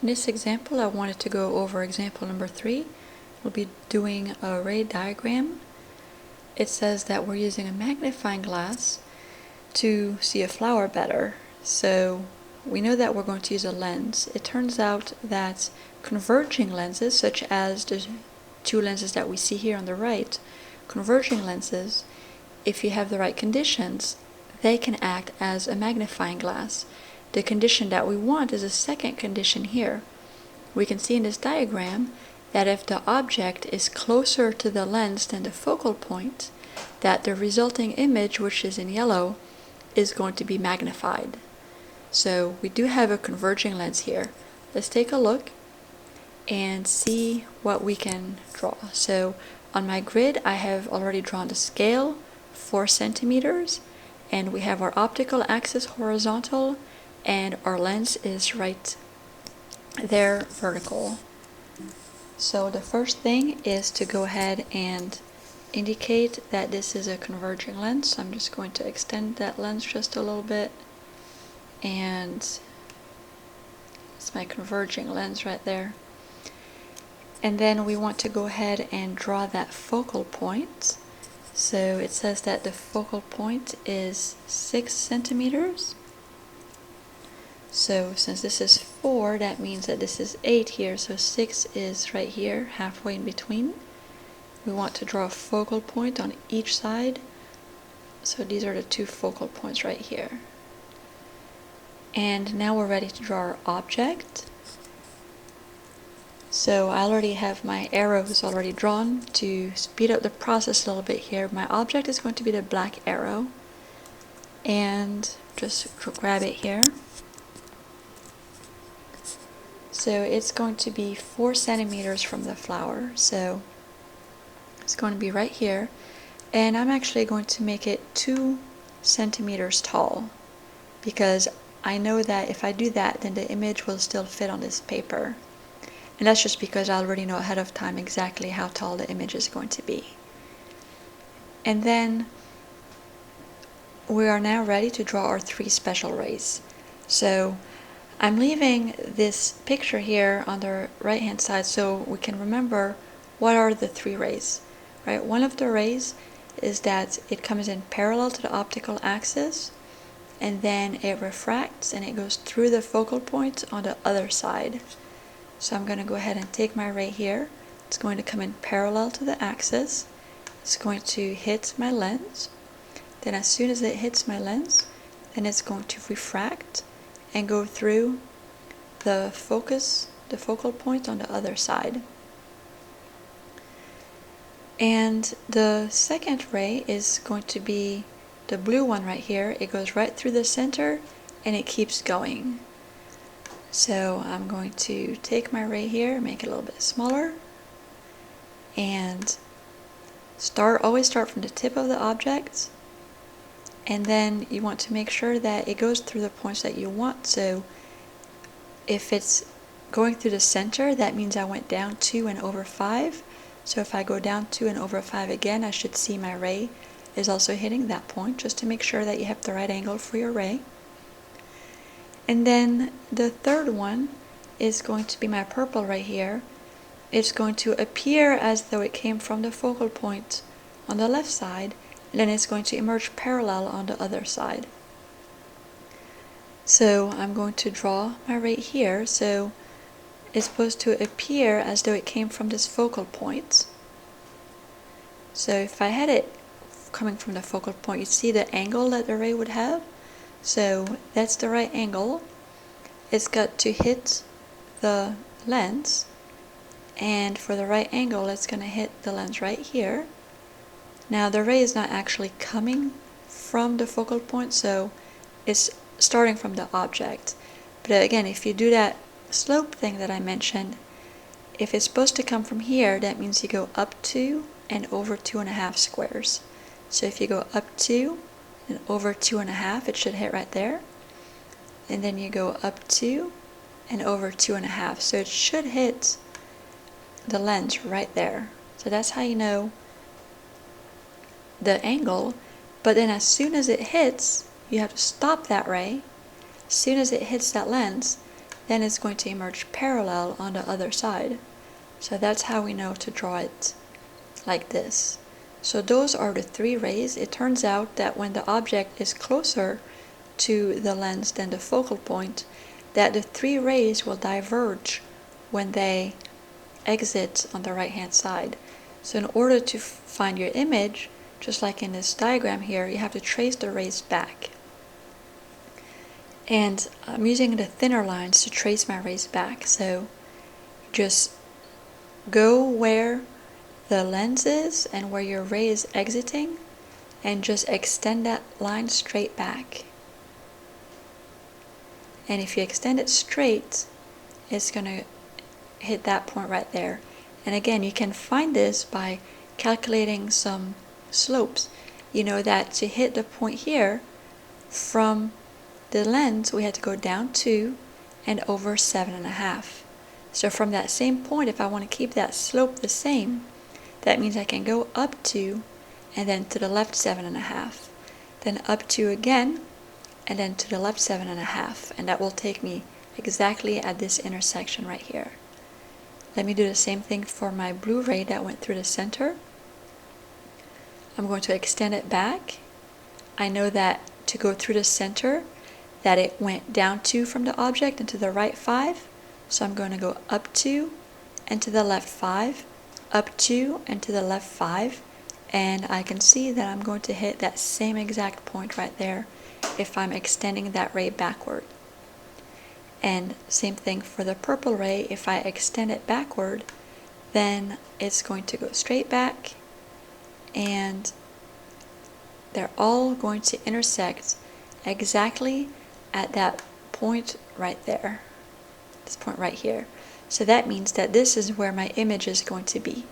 In this example, I wanted to go over example number 3. We'll be doing a ray diagram. It says that we're using a magnifying glass to see a flower better. So we know that we're going to use a lens. It turns out that converging lenses, such as the two lenses that we see here on the right, converging lenses, if you have the right conditions, they can act as a magnifying glass. The condition that we want is a second condition here. We can see in this diagram that if the object is closer to the lens than the focal point, that the resulting image, which is in yellow, is going to be magnified. So we do have a converging lens here. Let's take a look and see what we can draw. So on my grid, I have already drawn the scale, 4 centimeters, and we have our optical axis horizontal, and our lens is right there vertical. So the first thing is to go ahead and indicate that this is a converging lens. So I'm just going to extend that lens just a little bit, and it's my converging lens right there. And then we want to go ahead and draw that focal point. So it says that the focal point is 6 centimeters. So since this is 4, that means that this is 8 here, so 6 is right here, halfway in between. We want to draw a focal point on each side. So these are the 2 focal points right here. And now we're ready to draw our object. So I already have my arrows already drawn. To speed up the process a little bit here, my object is going to be the black arrow. And just grab it here. So it's going to be 4 centimeters from the flower. So it's going to be right here. And I'm actually going to make it 2 centimeters tall, because I know that if I do that, then the image will still fit on this paper. And that's just because I already know ahead of time exactly how tall the image is going to be. And then we are now ready to draw our 3 special rays. So I'm leaving this picture here on the right hand side so we can remember what are the 3 rays. Right? One of the rays is that it comes in parallel to the optical axis, and then it refracts and it goes through the focal point on the other side. So I'm going to go ahead and take my ray here. It's going to come in parallel to the axis. It's going to hit my lens. Then as soon as it hits my lens, then it's going to refract and go through the focal point on the other side. And the second ray is going to be the blue one right here. It goes right through the center and it keeps going. So I'm going to take my ray here, make it a little bit smaller, and always start from the tip of the object. And then you want to make sure that it goes through the points that you want. So if it's going through the center, that means I went down 2 and over 5. So if I go down 2 and over 5 again, I should see my ray is also hitting that point, just to make sure that you have the right angle for your ray. And then the third one is going to be my purple right here. It's going to appear as though it came from the focal point on the left side, and then it's going to emerge parallel on the other side. So I'm going to draw my ray here. So it's supposed to appear as though it came from this focal point. So if I had it coming from the focal point, you see the angle that the ray would have. So that's the right angle. It's got to hit the lens, and for the right angle it's going to hit the lens right here. Now the ray is not actually coming from the focal point, so it's starting from the object. But again, if you do that slope thing that I mentioned, if it's supposed to come from here, that means you go up 2 and over 2.5 squares. So if you go up 2 and over 2.5, it should hit right there. And then you go up 2 and over 2.5. So it should hit the lens right there. So that's how you know the angle. But then as soon as it hits, you have to stop that ray. As soon as it hits that lens, then it's going to emerge parallel on the other side. So that's how we know to draw it like this. So those are the three rays. It turns out that when the object is closer to the lens than the focal point, that the three rays will diverge when they exit on the right hand side. So in order to find your image, just like in this diagram here, you have to trace the rays back. And I'm using the thinner lines to trace my rays back. So just go where the lens is and where your ray is exiting, and just extend that line straight back. And if you extend it straight, it's going to hit that point right there. And again, you can find this by calculating some slopes. You know that to hit the point here, from the lens we had to go down 2 and over 7.5. So from that same point, if I want to keep that slope the same, that means I can go up 2 and then to the left 7.5, then up 2 again, and then to the left 7.5, and that will take me exactly at this intersection right here. Let me do the same thing for my blue ray that went through the center. I'm going to extend it back. I know that to go through the center, that it went down 2 from the object and to the right 5, so I'm going to go up 2 and to the left 5, up 2 and to the left 5, and I can see that I'm going to hit that same exact point right there if I'm extending that ray backward. And same thing for the purple ray. If I extend it backward, then it's going to go straight back, and they're all going to intersect exactly at that point right there, this point right here. So that means that this is where my image is going to be.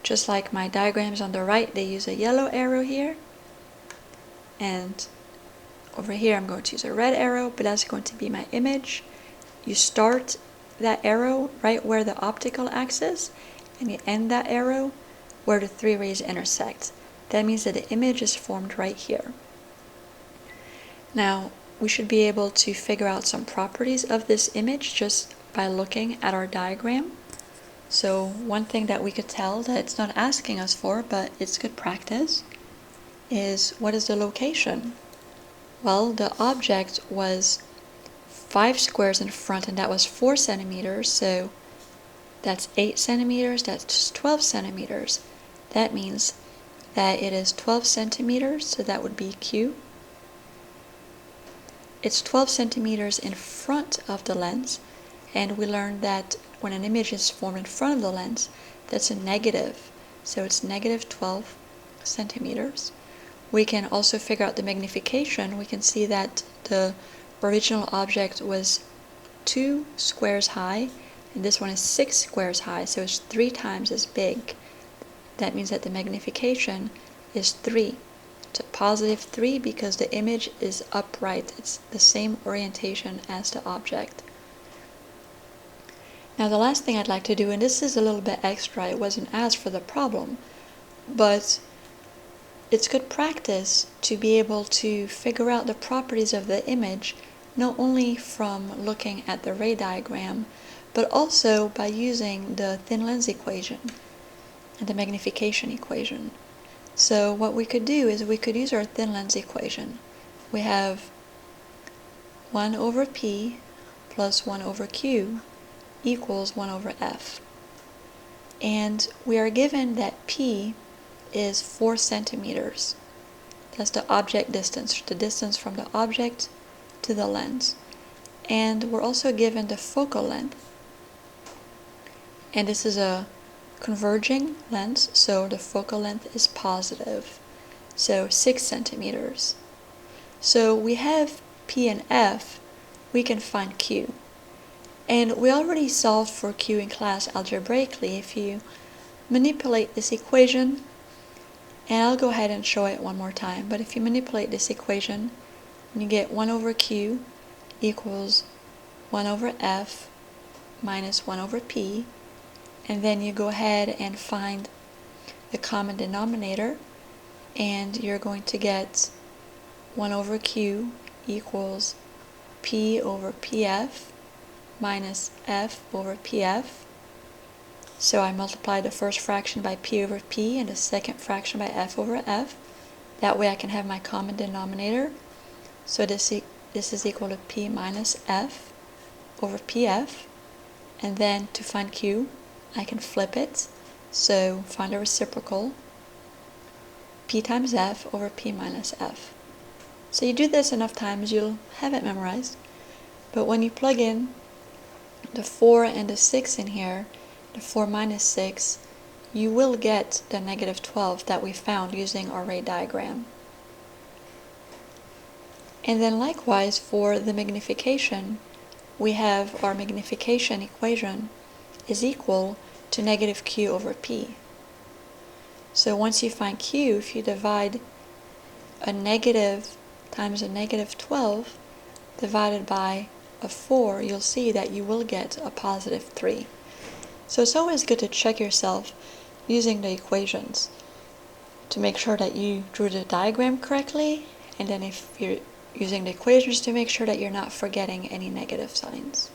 Just like my diagrams on the right, they use a yellow arrow here, and over here I'm going to use a red arrow, but that's going to be my image. You start that arrow right where the optical axis, and you end that arrow where the three rays intersect. That means that the image is formed right here. Now, we should be able to figure out some properties of this image just by looking at our diagram. So one thing that we could tell that it's not asking us for, but it's good practice, is what is the location? Well, the object was 5 squares in front, and that was 4 centimeters, so that's 8 centimeters, that's 12 centimeters. That means that it is 12 centimeters, so that would be Q. It's 12 centimeters in front of the lens, and we learned that when an image is formed in front of the lens, that's a negative, so it's negative 12 centimeters. We can also figure out the magnification. We can see that the original object was 2 squares high, and this one is 6 squares high, so it's 3 times as big. That means that the magnification is 3. It's a positive 3 because the image is upright. It's the same orientation as the object. Now the last thing I'd like to do, and this is a little bit extra, it wasn't asked for the problem, but it's good practice to be able to figure out the properties of the image, not only from looking at the ray diagram, but also by using the thin lens equation and the magnification equation. So what we could do is we could use our thin lens equation. We have 1 over P plus 1 over Q equals 1 over F. And we are given that P is 4 centimeters. That's the object distance, the distance from the object to the lens. And we're also given the focal length. And this is a converging lens, so the focal length is positive, so 6 centimeters. So we have P and F, we can find Q. And we already solved for Q in class algebraically. If you manipulate this equation, and I'll go ahead and show it one more time, but if you manipulate this equation, you get 1 over Q equals 1 over F minus 1 over P, and then you go ahead and find the common denominator, and you're going to get 1 over Q equals P over PF minus f over pf. So I multiply the first fraction by p over p and the second fraction by f over f. That way I can have my common denominator. So this is equal to p minus f over pf. And then to find q, I can flip it. So find a reciprocal, p times f over p minus f. So you do this enough times, you'll have it memorized. But when you plug in the 4 and the 6 in here, the 4 minus 6, you will get the negative 12 that we found using our ray diagram. And then likewise for the magnification, we have our magnification equation is equal to negative q over p. So once you find q, if you divide a negative times a negative 12 divided by a 4, you'll see that you will get a positive 3. So it's always good to check yourself using the equations to make sure that you drew the diagram correctly, and then if you're using the equations to make sure that you're not forgetting any negative signs.